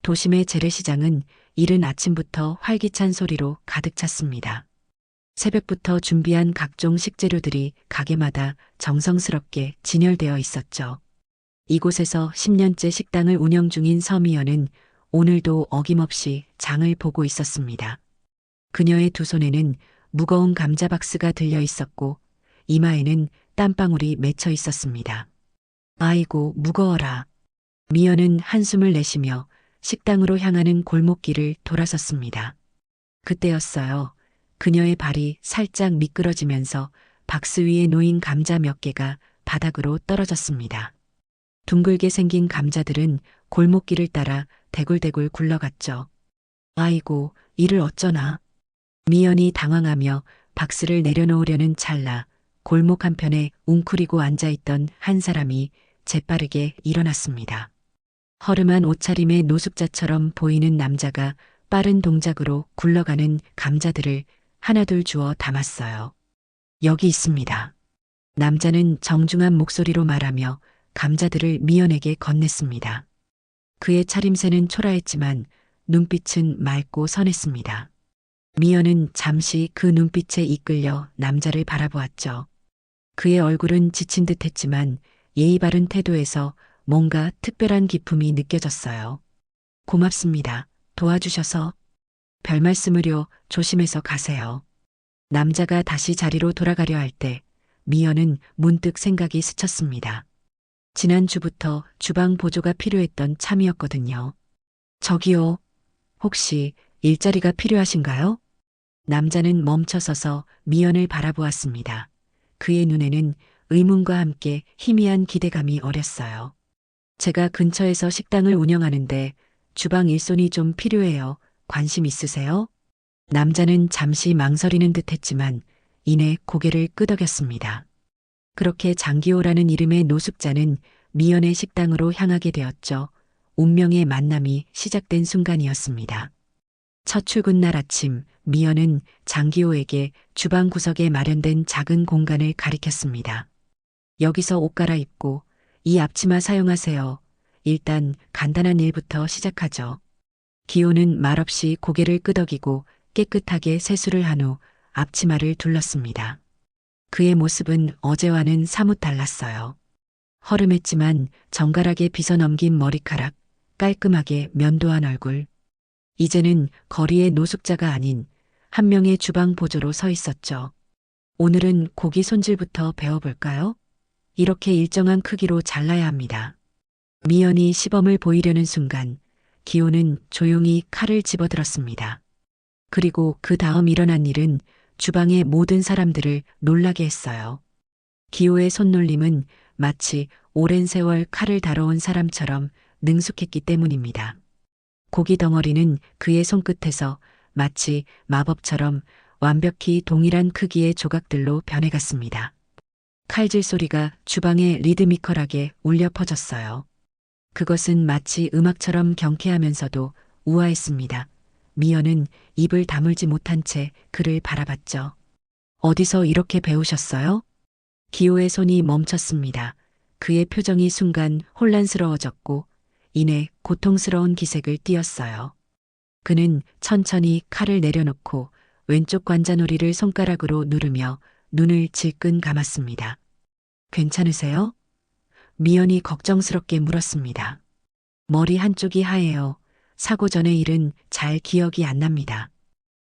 도심의 재래시장은 이른 아침부터 활기찬 소리로 가득 찼습니다. 새벽부터 준비한 각종 식재료들이 가게마다 정성스럽게 진열되어 있었죠. 이곳에서 10년째 식당을 운영 중인 서미연은 오늘도 어김없이 장을 보고 있었습니다. 그녀의 두 손에는 무거운 감자 박스가 들려 있었고 이마에는 땀방울이 맺혀 있었습니다. 아이고, 무거워라. 미연은 한숨을 내쉬며 식당으로 향하는 골목길을 돌아섰습니다. 그때였어요. 그녀의 발이 살짝 미끄러지면서 박스 위에 놓인 감자 몇 개가 바닥으로 떨어졌습니다. 둥글게 생긴 감자들은 골목길을 따라 대굴대굴 굴러갔죠. 아이고, 이를 어쩌나. 미연이 당황하며 박스를 내려놓으려는 찰나 골목 한편에 웅크리고 앉아있던 한 사람이 재빠르게 일어났습니다. 허름한 옷차림의 노숙자처럼 보이는 남자가 빠른 동작으로 굴러가는 감자들을 하나둘 주워 담았어요. 여기 있습니다. 남자는 정중한 목소리로 말하며 감자들을 미연에게 건넸습니다. 그의 차림새는 초라했지만 눈빛은 맑고 선했습니다. 미연은 잠시 그 눈빛에 이끌려 남자를 바라보았죠. 그의 얼굴은 지친 듯 했지만 예의 바른 태도에서 뭔가 특별한 기품이 느껴졌어요. 고맙습니다. 도와주셔서. 별 말씀을요. 조심해서 가세요. 남자가 다시 자리로 돌아가려 할 때 미연은 문득 생각이 스쳤습니다. 지난주부터 주방 보조가 필요했던 참이었거든요. 저기요. 혹시 일자리가 필요하신가요? 남자는 멈춰서서 미연을 바라보았습니다. 그의 눈에는 의문과 함께 희미한 기대감이 어렸어요. 제가 근처에서 식당을 운영하는데 주방 일손이 좀 필요해요. 관심 있으세요? 남자는 잠시 망설이는 듯 했지만 이내 고개를 끄덕였습니다. 그렇게 장기호라는 이름의 노숙자는 미연의 식당으로 향하게 되었죠. 운명의 만남이 시작된 순간이었습니다. 첫 출근 날 아침, 미연은 장기호에게 주방 구석에 마련된 작은 공간을 가리켰습니다. 여기서 옷 갈아입고 이 앞치마 사용하세요. 일단 간단한 일부터 시작하죠. 기호는 말없이 고개를 끄덕이고 깨끗하게 세수를 한 후 앞치마를 둘렀습니다. 그의 모습은 어제와는 사뭇 달랐어요. 허름했지만 정갈하게 빗어넘긴 머리카락, 깔끔하게 면도한 얼굴. 이제는 거리의 노숙자가 아닌 한 명의 주방 보조로 서 있었죠. 오늘은 고기 손질부터 배워볼까요? 이렇게 일정한 크기로 잘라야 합니다. 미연이 시범을 보이려는 순간 기호는 조용히 칼을 집어들었습니다. 그리고 그 다음 일어난 일은 주방의 모든 사람들을 놀라게 했어요. 기호의 손놀림은 마치 오랜 세월 칼을 다뤄온 사람처럼 능숙했기 때문입니다. 고기 덩어리는 그의 손끝에서 마치 마법처럼 완벽히 동일한 크기의 조각들로 변해갔습니다. 칼질 소리가 주방에 리드미컬하게 울려 퍼졌어요. 그것은 마치 음악처럼 경쾌하면서도 우아했습니다. 미연은 입을 다물지 못한 채 그를 바라봤죠. 어디서 이렇게 배우셨어요? 기호의 손이 멈췄습니다. 그의 표정이 순간 혼란스러워졌고 이내 고통스러운 기색을 띠었어요. 그는 천천히 칼을 내려놓고 왼쪽 관자놀이를 손가락으로 누르며 눈을 질끈 감았습니다. 괜찮으세요? 미연이 걱정스럽게 물었습니다. 머리 한쪽이 하얘요. 사고 전의 일은 잘 기억이 안 납니다.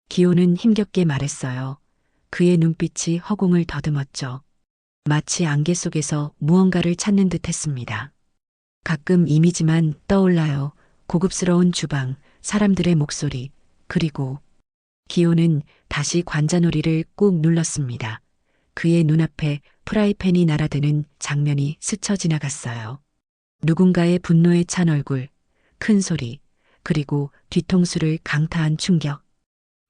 기호는 힘겹게 말했어요. 그의 눈빛이 허공을 더듬었죠. 마치 안개 속에서 무언가를 찾는 듯 했습니다. 가끔 이미지만 떠올라요. 고급스러운 주방, 사람들의 목소리, 그리고 기호는 다시 관자놀이를 꾹 눌렀습니다. 그의 눈앞에 프라이팬이 날아드는 장면이 스쳐 지나갔어요. 누군가의 분노에 찬 얼굴, 큰 소리, 그리고 뒤통수를 강타한 충격.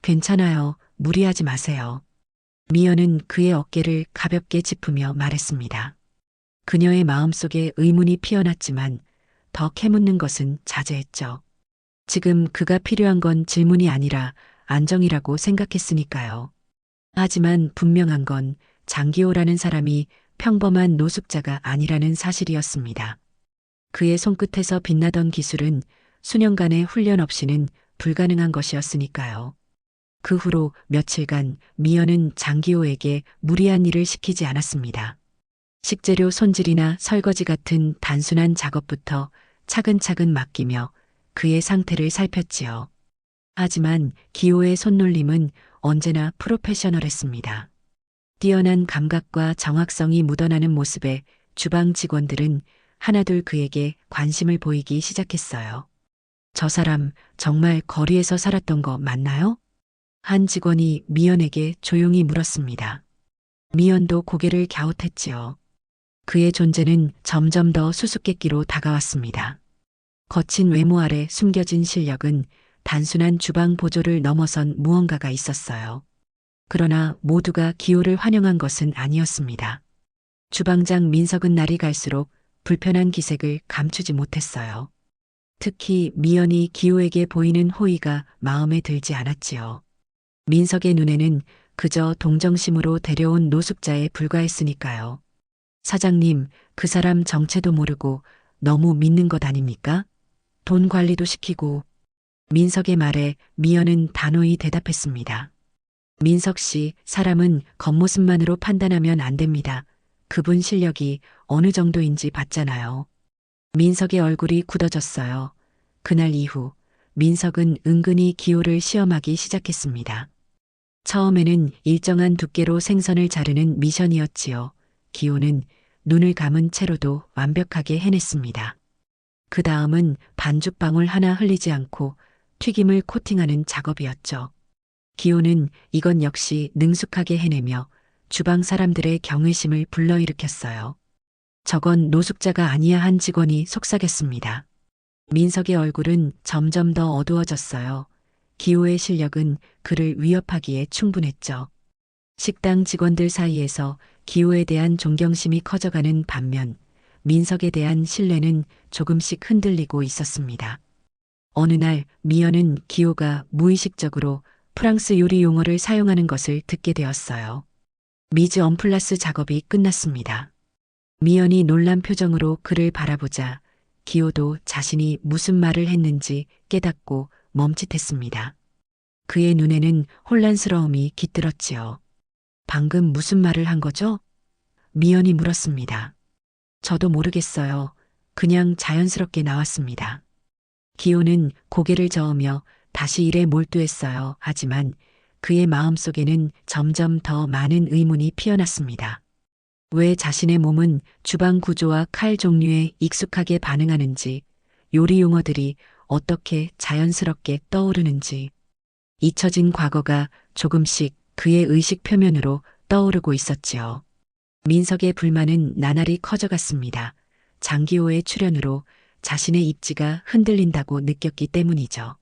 괜찮아요. 무리하지 마세요. 미연은 그의 어깨를 가볍게 짚으며 말했습니다. 그녀의 마음속에 의문이 피어났지만 더 캐묻는 것은 자제했죠. 지금 그가 필요한 건 질문이 아니라 안정이라고 생각했으니까요. 하지만 분명한 건 장기호라는 사람이 평범한 노숙자가 아니라는 사실이었습니다. 그의 손끝에서 빛나던 기술은 수년간의 훈련 없이는 불가능한 것이었으니까요. 그 후로 며칠간 미연은 장기호에게 무리한 일을 시키지 않았습니다. 식재료 손질이나 설거지 같은 단순한 작업부터 차근차근 맡기며 그의 상태를 살폈지요. 하지만 기호의 손놀림은 언제나 프로페셔널했습니다. 뛰어난 감각과 정확성이 묻어나는 모습에 주방 직원들은 하나둘 그에게 관심을 보이기 시작했어요. 저 사람 정말 거리에서 살았던 거 맞나요? 한 직원이 미연에게 조용히 물었습니다. 미연도 고개를 갸웃했지요. 그의 존재는 점점 더 수수께끼로 다가왔습니다. 거친 외모 아래 숨겨진 실력은 단순한 주방 보조를 넘어선 무언가가 있었어요. 그러나 모두가 기호를 환영한 것은 아니었습니다. 주방장 민석은 날이 갈수록 불편한 기색을 감추지 못했어요. 특히 미연이 기호에게 보이는 호의가 마음에 들지 않았지요. 민석의 눈에는 그저 동정심으로 데려온 노숙자에 불과했으니까요. 사장님, 그 사람 정체도 모르고 너무 믿는 것 아닙니까? 돈 관리도 시키고. 민석의 말에 미연은 단호히 대답했습니다. 민석 씨, 사람은 겉모습만으로 판단하면 안 됩니다. 그분 실력이 어느 정도인지 봤잖아요. 민석의 얼굴이 굳어졌어요. 그날 이후 민석은 은근히 기호를 시험하기 시작했습니다. 처음에는 일정한 두께로 생선을 자르는 미션이었지요. 기호는 눈을 감은 채로도 완벽하게 해냈습니다. 그 다음은 반죽방울 하나 흘리지 않고 튀김을 코팅하는 작업이었죠. 기호는 이건 역시 능숙하게 해내며 주방 사람들의 경외심을 불러일으켰어요. 저건 노숙자가 아니야 한 직원이 속삭였습니다. 민석의 얼굴은 점점 더 어두워졌어요. 기호의 실력은 그를 위협하기에 충분했죠. 식당 직원들 사이에서 기호에 대한 존경심이 커져가는 반면 민석에 대한 신뢰는 조금씩 흔들리고 있었습니다. 어느 날 미연은 기호가 무의식적으로 프랑스 요리 용어를 사용하는 것을 듣게 되었어요. 미즈 언플라스 작업이 끝났습니다. 미연이 놀란 표정으로 그를 바라보자 기호도 자신이 무슨 말을 했는지 깨닫고 멈칫했습니다. 그의 눈에는 혼란스러움이 깃들었지요. 방금 무슨 말을 한 거죠? 미연이 물었습니다. 저도 모르겠어요. 그냥 자연스럽게 나왔습니다. 기호는 고개를 저으며 다시 일에 몰두했어요. 하지만 그의 마음속에는 점점 더 많은 의문이 피어났습니다. 왜 자신의 몸은 주방 구조와 칼 종류에 익숙하게 반응하는지, 요리 용어들이 어떻게 자연스럽게 떠오르는지, 잊혀진 과거가 조금씩 그의 의식 표면으로 떠오르고 있었지요. 민석의 불만은 나날이 커져갔습니다. 장기호의 출연으로 자신의 입지가 흔들린다고 느꼈기 때문이죠.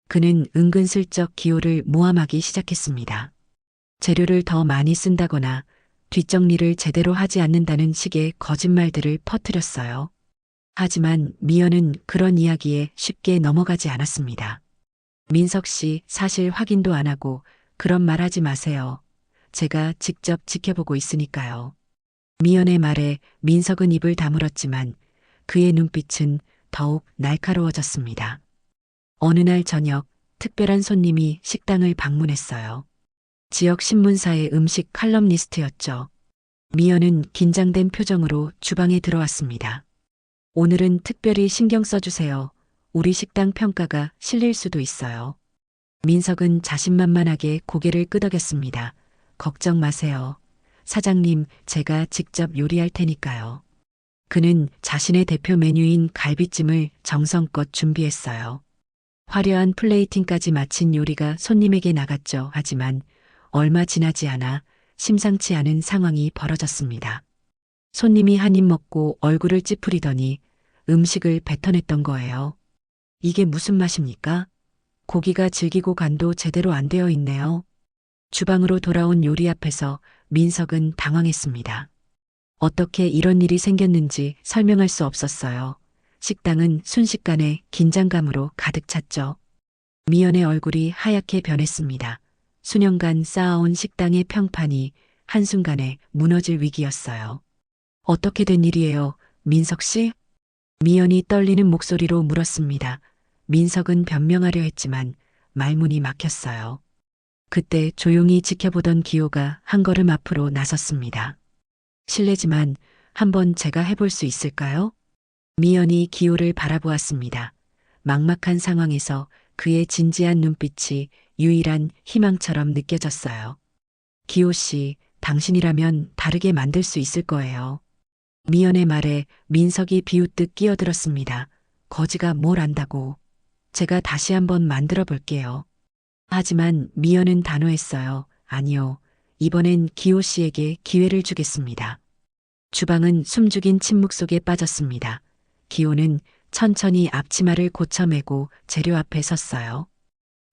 그는 은근슬쩍 기호를 모함하기 시작했습니다. 재료를 더 많이 쓴다거나 뒷정리를 제대로 하지 않는다는 식의 거짓말들을 퍼뜨렸어요. 하지만 미연은 그런 이야기에 쉽게 넘어가지 않았습니다. 민석 씨, 사실 확인도 안 하고 그런 말 하지 마세요. 제가 직접 지켜보고 있으니까요. 미연의 말에 민석은 입을 다물었지만 그의 눈빛은 더욱 날카로워졌습니다. 어느 날 저녁 특별한 손님이 식당을 방문했어요. 지역 신문사의 음식 칼럼니스트였죠. 미연은 긴장된 표정으로 주방에 들어왔습니다. 오늘은 특별히 신경 써주세요. 우리 식당 평가가 실릴 수도 있어요. 민석은 자신만만하게 고개를 끄덕였습니다. 걱정 마세요. 사장님, 제가 직접 요리할 테니까요. 그는 자신의 대표 메뉴인 갈비찜을 정성껏 준비했어요. 화려한 플레이팅까지 마친 요리가 손님에게 나갔죠. 하지만 얼마 지나지 않아 심상치 않은 상황이 벌어졌습니다. 손님이 한 입 먹고 얼굴을 찌푸리더니 음식을 뱉어냈던 거예요. 이게 무슨 맛입니까? 고기가 질기고 간도 제대로 안 되어 있네요. 주방으로 돌아온 요리 앞에서 민석은 당황했습니다. 어떻게 이런 일이 생겼는지 설명할 수 없었어요. 식당은 순식간에 긴장감으로 가득 찼죠. 미연의 얼굴이 하얗게 변했습니다. 수년간 쌓아온 식당의 평판이 한순간에 무너질 위기였어요. 어떻게 된 일이에요, 민석 씨? 미연이 떨리는 목소리로 물었습니다. 민석은 변명하려 했지만 말문이 막혔어요. 그때 조용히 지켜보던 기호가 한 걸음 앞으로 나섰습니다. 실례지만 한번 제가 해볼 수 있을까요? 미연이 기호를 바라보았습니다. 막막한 상황에서 그의 진지한 눈빛이 유일한 희망처럼 느껴졌어요. 기호 씨, 당신이라면 다르게 만들 수 있을 거예요. 미연의 말에 민석이 비웃듯 끼어들었습니다. 거지가 뭘 안다고. 제가 다시 한번 만들어 볼게요. 하지만 미연은 단호했어요. 아니요. 이번엔 기호 씨에게 기회를 주겠습니다. 주방은 숨죽인 침묵 속에 빠졌습니다. 기호는 천천히 앞치마를 고쳐매고 재료 앞에 섰어요.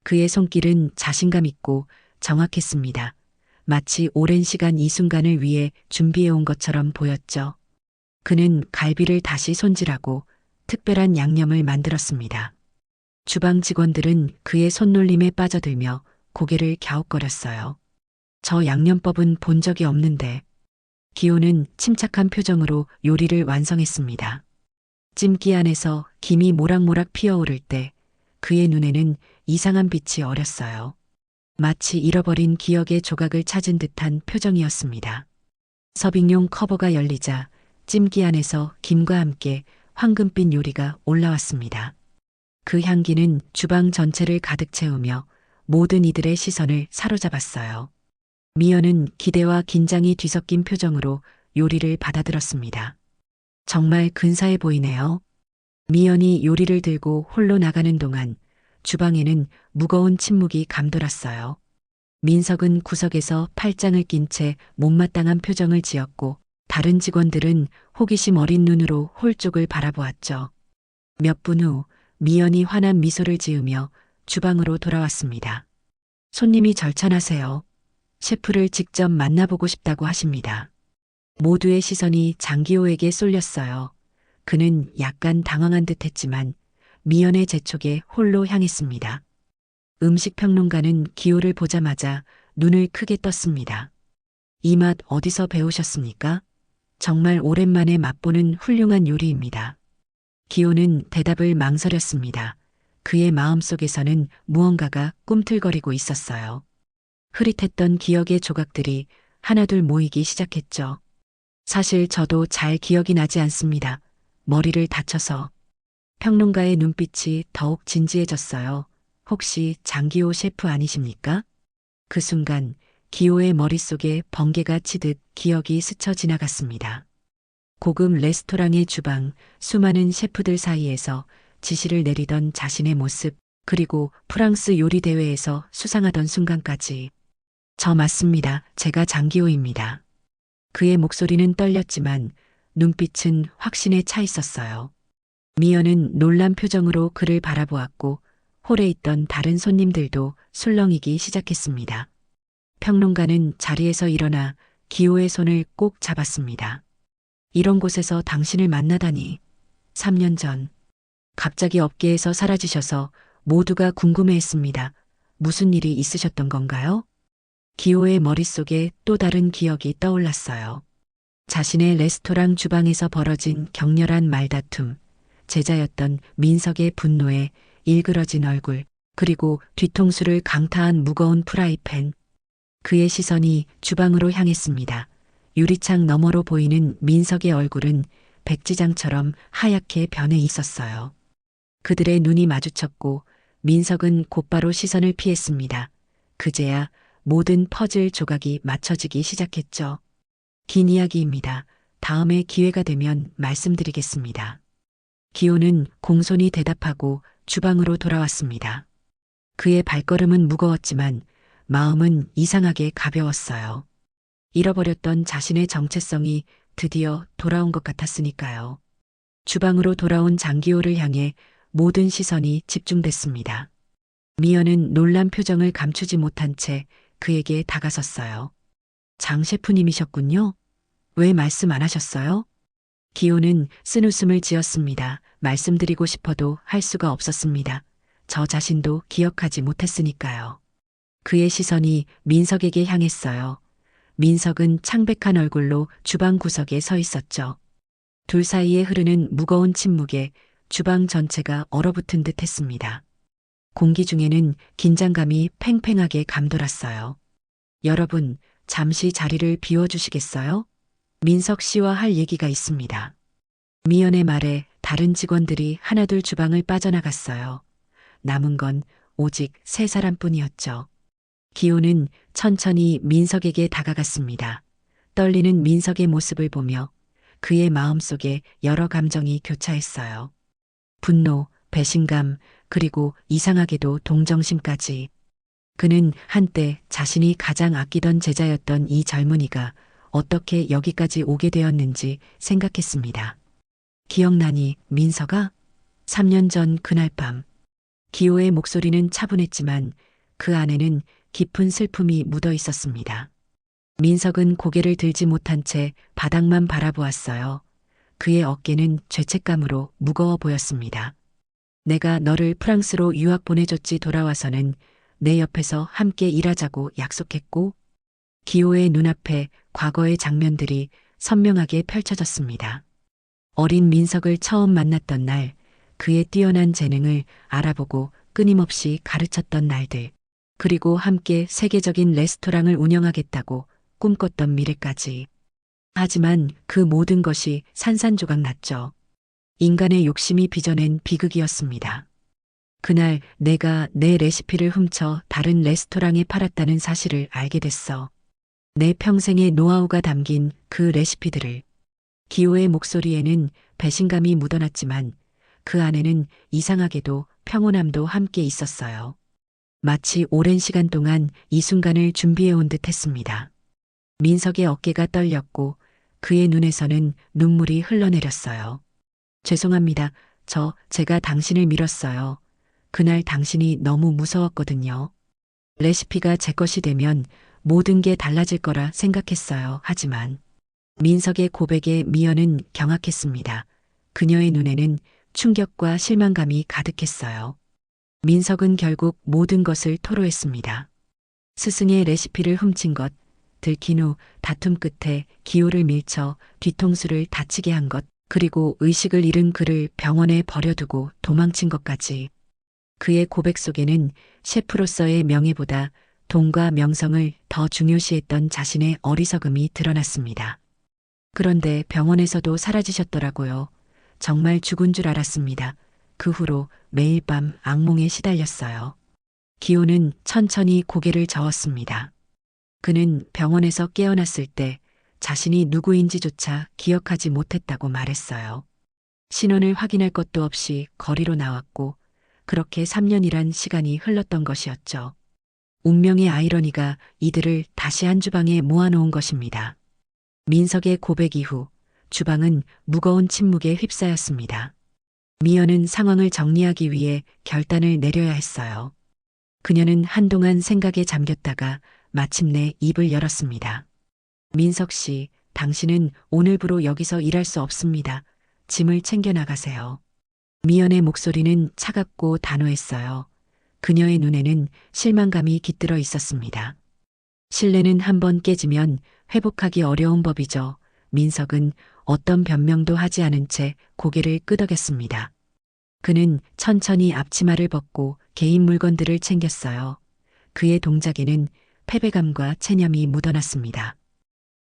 그의 손길은 자신감 있고 정확했습니다. 마치 오랜 시간 이 순간을 위해 준비해온 것처럼 보였죠. 그는 갈비를 다시 손질하고 특별한 양념을 만들었습니다. 주방 직원들은 그의 손놀림에 빠져들며 고개를 갸웃거렸어요. 저 양념법은 본 적이 없는데. 기호는 침착한 표정으로 요리를 완성했습니다. 찜기 안에서 김이 모락모락 피어오를 때 그의 눈에는 이상한 빛이 어렸어요. 마치 잃어버린 기억의 조각을 찾은 듯한 표정이었습니다. 서빙용 커버가 열리자 찜기 안에서 김과 함께 황금빛 요리가 올라왔습니다. 그 향기는 주방 전체를 가득 채우며 모든 이들의 시선을 사로잡았어요. 미연은 기대와 긴장이 뒤섞인 표정으로 요리를 받아들었습니다. 정말 근사해 보이네요. 미연이 요리를 들고 홀로 나가는 동안 주방에는 무거운 침묵이 감돌았어요. 민석은 구석에서 팔짱을 낀 채 못마땅한 표정을 지었고 다른 직원들은 호기심 어린 눈으로 홀 쪽을 바라보았죠. 몇 분 후 미연이 환한 미소를 지으며 주방으로 돌아왔습니다. 손님이 절찬하세요. 셰프를 직접 만나보고 싶다고 하십니다. 모두의 시선이 장기호에게 쏠렸어요. 그는 약간 당황한 듯 했지만 미연의 재촉에 홀로 향했습니다. 음식평론가는 기호를 보자마자 눈을 크게 떴습니다. 이 맛 어디서 배우셨습니까? 정말 오랜만에 맛보는 훌륭한 요리입니다. 기호는 대답을 망설였습니다. 그의 마음속에서는 무언가가 꿈틀거리고 있었어요. 흐릿했던 기억의 조각들이 하나둘 모이기 시작했죠. 사실 저도 잘 기억이 나지 않습니다. 머리를 다쳐서. 평론가의 눈빛이 더욱 진지해졌어요. 혹시 장기호 셰프 아니십니까? 그 순간 기호의 머릿속에 번개가 치듯 기억이 스쳐 지나갔습니다. 고급 레스토랑의 주방, 수많은 셰프들 사이에서 지시를 내리던 자신의 모습, 그리고 프랑스 요리 대회에서 수상하던 순간까지. 저 맞습니다. 제가 장기호입니다. 그의 목소리는 떨렸지만 눈빛은 확신에 차 있었어요. 미연은 놀란 표정으로 그를 바라보았고 홀에 있던 다른 손님들도 술렁이기 시작했습니다. 평론가는 자리에서 일어나 기호의 손을 꼭 잡았습니다. 이런 곳에서 당신을 만나다니. 3년 전 갑자기 업계에서 사라지셔서 모두가 궁금해했습니다. 무슨 일이 있으셨던 건가요? 기호의 머릿속에 또 다른 기억이 떠올랐어요. 자신의 레스토랑 주방에서 벌어진 격렬한 말다툼, 제자였던 민석의 분노에 일그러진 얼굴, 그리고 뒤통수를 강타한 무거운 프라이팬. 그의 시선이 주방으로 향했습니다. 유리창 너머로 보이는 민석의 얼굴은 백지장처럼 하얗게 변해 있었어요. 그들의 눈이 마주쳤고 민석은 곧바로 시선을 피했습니다. 그제야 모든 퍼즐 조각이 맞춰지기 시작했죠. 긴 이야기입니다. 다음에 기회가 되면 말씀드리겠습니다. 기호는 공손히 대답하고 주방으로 돌아왔습니다. 그의 발걸음은 무거웠지만 마음은 이상하게 가벼웠어요. 잃어버렸던 자신의 정체성이 드디어 돌아온 것 같았으니까요. 주방으로 돌아온 장기호를 향해 모든 시선이 집중됐습니다. 미연은 놀란 표정을 감추지 못한 채 그에게 다가섰어요. 장 셰프님이셨군요. 왜 말씀 안 하셨어요? 기호는 쓴웃음을 지었습니다. 말씀드리고 싶어도 할 수가 없었습니다. 저 자신도 기억하지 못했으니까요. 그의 시선이 민석에게 향했어요. 민석은 창백한 얼굴로 주방 구석에 서 있었죠. 둘 사이에 흐르는 무거운 침묵에 주방 전체가 얼어붙은 듯 했습니다. 공기 중에는 긴장감이 팽팽하게 감돌았어요. 여러분, 잠시 자리를 비워주시겠어요? 민석 씨와 할 얘기가 있습니다. 미연의 말에 다른 직원들이 하나둘 주방을 빠져나갔어요. 남은 건 오직 세 사람뿐이었죠. 기호는 천천히 민석에게 다가갔습니다. 떨리는 민석의 모습을 보며 그의 마음속에 여러 감정이 교차했어요. 분노, 배신감, 그리고 이상하게도 동정심까지. 그는 한때 자신이 가장 아끼던 제자였던 이 젊은이가 어떻게 여기까지 오게 되었는지 생각했습니다. 기억나니, 민석아? 3년 전 그날 밤. 기호의 목소리는 차분했지만 그 안에는 깊은 슬픔이 묻어 있었습니다. 민석은 고개를 들지 못한 채 바닥만 바라보았어요. 그의 어깨는 죄책감으로 무거워 보였습니다. 내가 너를 프랑스로 유학 보내줬지 돌아와서는 내 옆에서 함께 일하자고 약속했고, 기호의 눈앞에 과거의 장면들이 선명하게 펼쳐졌습니다. 어린 민석을 처음 만났던 날, 그의 뛰어난 재능을 알아보고 끊임없이 가르쳤던 날들, 그리고 함께 세계적인 레스토랑을 운영하겠다고 꿈꿨던 미래까지. 하지만 그 모든 것이 산산조각 났죠. 인간의 욕심이 빚어낸 비극이었습니다. 그날 내가 내 레시피를 훔쳐 다른 레스토랑에 팔았다는 사실을 알게 됐어. 내 평생의 노하우가 담긴 그 레시피들을. 기호의 목소리에는 배신감이 묻어났지만 그 안에는 이상하게도 평온함도 함께 있었어요. 마치 오랜 시간 동안 이 순간을 준비해온 듯 했습니다. 민석의 어깨가 떨렸고 그의 눈에서는 눈물이 흘러내렸어요. 죄송합니다. 제가 당신을 밀었어요. 그날 당신이 너무 무서웠거든요. 레시피가 제 것이 되면 모든 게 달라질 거라 생각했어요. 하지만 민석의 고백에 미연은 경악했습니다. 그녀의 눈에는 충격과 실망감이 가득했어요. 민석은 결국 모든 것을 토로했습니다. 스승의 레시피를 훔친 것, 들킨 후 다툼 끝에 기호를 밀쳐 뒤통수를 다치게 한 것, 그리고 의식을 잃은 그를 병원에 버려두고 도망친 것까지. 그의 고백 속에는 셰프로서의 명예보다 돈과 명성을 더 중요시했던 자신의 어리석음이 드러났습니다. 그런데 병원에서도 사라지셨더라고요. 정말 죽은 줄 알았습니다. 그 후로 매일 밤 악몽에 시달렸어요. 기호는 천천히 고개를 저었습니다. 그는 병원에서 깨어났을 때 자신이 누구인지조차 기억하지 못했다고 말했어요. 신원을 확인할 것도 없이 거리로 나왔고 그렇게 3년이란 시간이 흘렀던 것이었죠. 운명의 아이러니가 이들을 다시 한 주방에 모아놓은 것입니다. 민석의 고백 이후 주방은 무거운 침묵에 휩싸였습니다. 미연은 상황을 정리하기 위해 결단을 내려야 했어요. 그녀는 한동안 생각에 잠겼다가 마침내 입을 열었습니다. 민석 씨, 당신은 오늘부로 여기서 일할 수 없습니다. 짐을 챙겨 나가세요. 미연의 목소리는 차갑고 단호했어요. 그녀의 눈에는 실망감이 깃들어 있었습니다. 신뢰는 한번 깨지면 회복하기 어려운 법이죠. 민석은 어떤 변명도 하지 않은 채 고개를 끄덕였습니다. 그는 천천히 앞치마를 벗고 개인 물건들을 챙겼어요. 그의 동작에는 패배감과 체념이 묻어났습니다.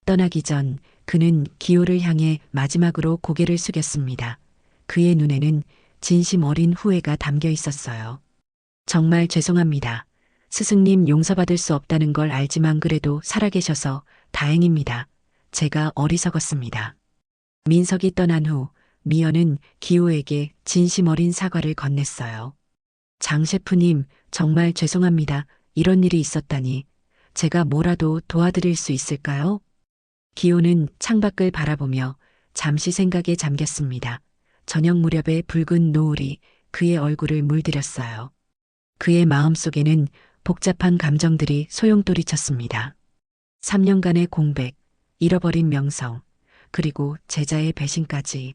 떠나기 전 그는 기호를 향해 마지막으로 고개를 숙였습니다. 그의 눈에는 진심 어린 후회가 담겨 있었어요. 정말 죄송합니다. 스승님 용서받을 수 없다는 걸 알지만 그래도 살아계셔서 다행입니다. 제가 어리석었습니다. 민석이 떠난 후 미연은 기호에게 진심 어린 사과를 건넸어요. 장 셰프님, 정말 죄송합니다. 이런 일이 있었다니. 제가 뭐라도 도와드릴 수 있을까요? 기호는 창밖을 바라보며 잠시 생각에 잠겼습니다. 저녁 무렵의 붉은 노을이 그의 얼굴을 물들였어요. 그의 마음속에는 복잡한 감정들이 소용돌이쳤습니다. 3년간의 공백, 잃어버린 명성, 그리고 제자의 배신까지.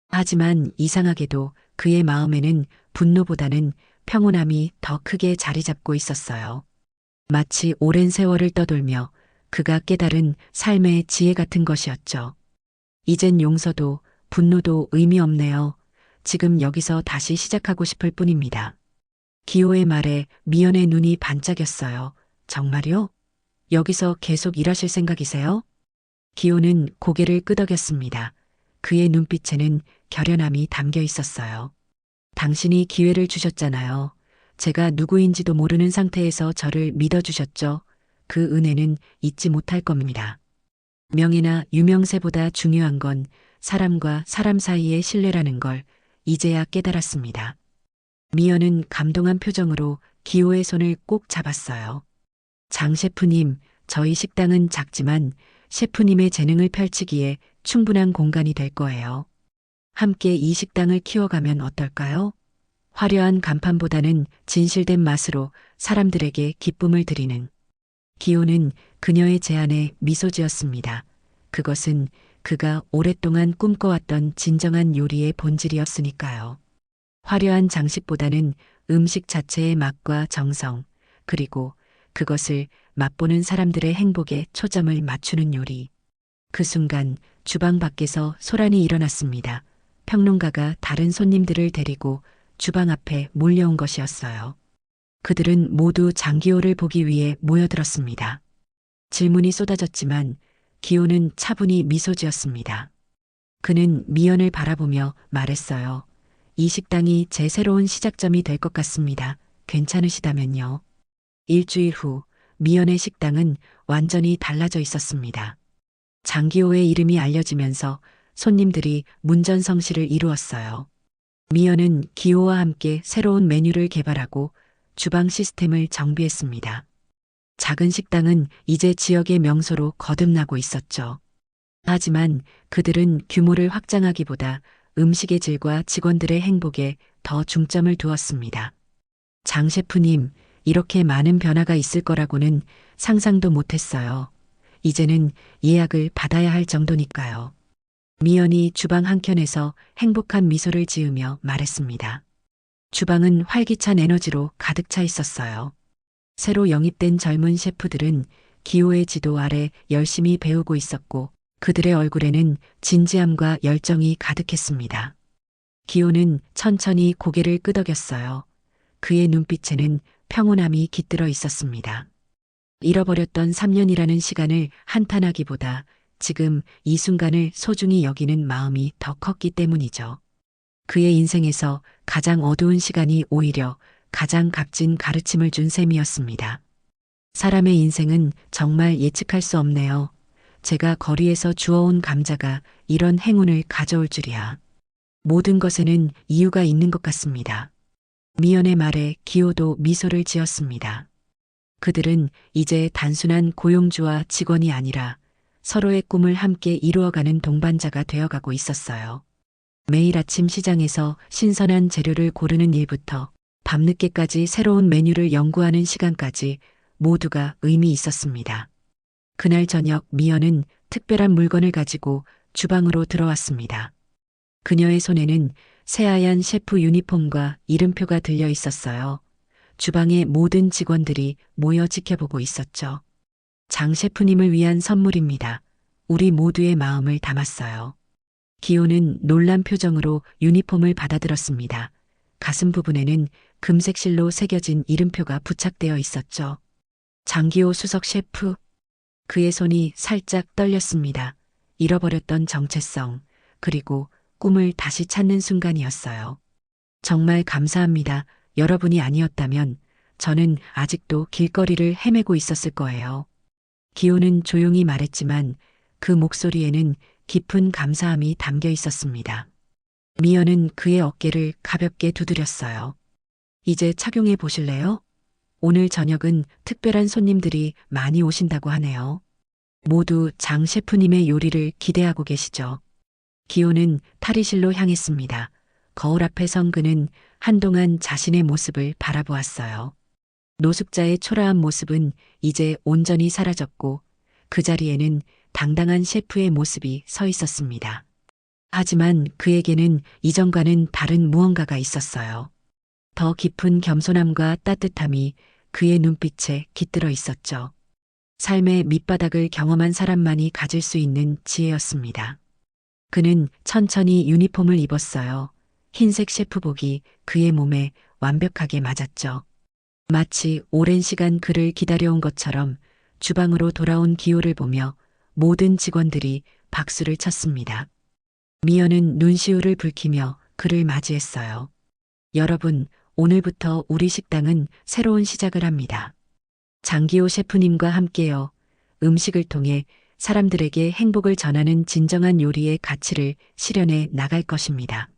하지만 이상하게도 그의 마음에는 분노보다는 평온함이 더 크게 자리 잡고 있었어요. 마치 오랜 세월을 떠돌며 그가 깨달은 삶의 지혜 같은 것이었죠. 이젠 용서도 분노도 의미 없네요. 지금 여기서 다시 시작하고 싶을 뿐입니다. 기호의 말에 미연의 눈이 반짝였어요. 정말요? 여기서 계속 일하실 생각이세요? 기호는 고개를 끄덕였습니다. 그의 눈빛에는 결연함이 담겨 있었어요. 당신이 기회를 주셨잖아요. 제가 누구인지도 모르는 상태에서 저를 믿어주셨죠. 그 은혜는 잊지 못할 겁니다. 명예나 유명세보다 중요한 건 사람과 사람 사이의 신뢰라는 걸 이제야 깨달았습니다. 미연은 감동한 표정으로 기호의 손을 꼭 잡았어요. 장 셰프님, 저희 식당은 작지만 셰프님의 재능을 펼치기에 충분한 공간이 될 거예요. 함께 이 식당을 키워가면 어떨까요? 화려한 간판보다는 진실된 맛으로 사람들에게 기쁨을 드리는. 기호는 그녀의 제안에 미소 지었습니다. 그것은 그가 오랫동안 꿈꿔왔던 진정한 요리의 본질이었으니까요. 화려한 장식보다는 음식 자체의 맛과 정성, 그리고 그것을 맛보는 사람들의 행복에 초점을 맞추는 요리. 그 순간 주방 밖에서 소란이 일어났습니다. 평론가가 다른 손님들을 데리고 주방 앞에 몰려온 것이었어요. 그들은 모두 장기호를 보기 위해 모여들었습니다. 질문이 쏟아졌지만 기호는 차분히 미소 지었습니다. 그는 미연을 바라보며 말했어요. 이 식당이 제 새로운 시작점이 될 것 같습니다. 괜찮으시다면요. 일주일 후 미연의 식당은 완전히 달라져 있었습니다. 장기호의 이름이 알려지면서 손님들이 문전성시를 이루었어요. 미연은 기호와 함께 새로운 메뉴를 개발하고 주방 시스템을 정비했습니다. 작은 식당은 이제 지역의 명소로 거듭나고 있었죠. 하지만 그들은 규모를 확장하기보다 음식의 질과 직원들의 행복에 더 중점을 두었습니다. 장 셰프님, 이렇게 많은 변화가 있을 거라고는 상상도 못했어요. 이제는 예약을 받아야 할 정도니까요. 미연이 주방 한켠에서 행복한 미소를 지으며 말했습니다. 주방은 활기찬 에너지로 가득 차 있었어요. 새로 영입된 젊은 셰프들은 기호의 지도 아래 열심히 배우고 있었고 그들의 얼굴에는 진지함과 열정이 가득했습니다. 기호는 천천히 고개를 끄덕였어요. 그의 눈빛에는 평온함이 깃들어 있었습니다. 잃어버렸던 3년이라는 시간을 한탄하기보다 지금 이 순간을 소중히 여기는 마음이 더 컸기 때문이죠. 그의 인생에서 가장 어두운 시간이 오히려 가장 값진 가르침을 준 셈이었습니다. 사람의 인생은 정말 예측할 수 없네요. 제가 거리에서 주워온 감자가 이런 행운을 가져올 줄이야. 모든 것에는 이유가 있는 것 같습니다. 미연의 말에 기호도 미소를 지었습니다. 그들은 이제 단순한 고용주와 직원이 아니라 서로의 꿈을 함께 이루어가는 동반자가 되어가고 있었어요. 매일 아침 시장에서 신선한 재료를 고르는 일부터 밤늦게까지 새로운 메뉴를 연구하는 시간까지 모두가 의미 있었습니다. 그날 저녁 미연은 특별한 물건을 가지고 주방으로 들어왔습니다. 그녀의 손에는 새하얀 셰프 유니폼과 이름표가 들려 있었어요. 주방의 모든 직원들이 모여 지켜보고 있었죠. 장 셰프님을 위한 선물입니다. 우리 모두의 마음을 담았어요. 기호는 놀란 표정으로 유니폼을 받아들었습니다. 가슴 부분에는 금색 실로 새겨진 이름표가 부착되어 있었죠. 장기호 수석 셰프. 그의 손이 살짝 떨렸습니다. 잃어버렸던 정체성, 그리고 꿈을 다시 찾는 순간이었어요. 정말 감사합니다. 여러분이 아니었다면 저는 아직도 길거리를 헤매고 있었을 거예요. 기호는 조용히 말했지만 그 목소리에는 깊은 감사함이 담겨 있었습니다. 미연은 그의 어깨를 가볍게 두드렸어요. 이제 착용해 보실래요? 오늘 저녁은 특별한 손님들이 많이 오신다고 하네요. 모두 장 셰프님의 요리를 기대하고 계시죠. 기호는 탈의실로 향했습니다. 거울 앞에 선 그는 한동안 자신의 모습을 바라보았어요. 노숙자의 초라한 모습은 이제 온전히 사라졌고 그 자리에는 당당한 셰프의 모습이 서 있었습니다. 하지만 그에게는 이전과는 다른 무언가가 있었어요. 더 깊은 겸손함과 따뜻함이 그의 눈빛에 깃들어 있었죠. 삶의 밑바닥을 경험한 사람만이 가질 수 있는 지혜였습니다. 그는 천천히 유니폼을 입었어요. 흰색 셰프복이 그의 몸에 완벽하게 맞았죠. 마치 오랜 시간 그를 기다려온 것처럼 주방으로 돌아온 기호를 보며 모든 직원들이 박수를 쳤습니다. 미연은 눈시울을 붉히며 그를 맞이했어요. 여러분, 오늘부터 우리 식당은 새로운 시작을 합니다. 장기호 셰프님과 함께요. 음식을 통해 사람들에게 행복을 전하는 진정한 요리의 가치를 실현해 나갈 것입니다.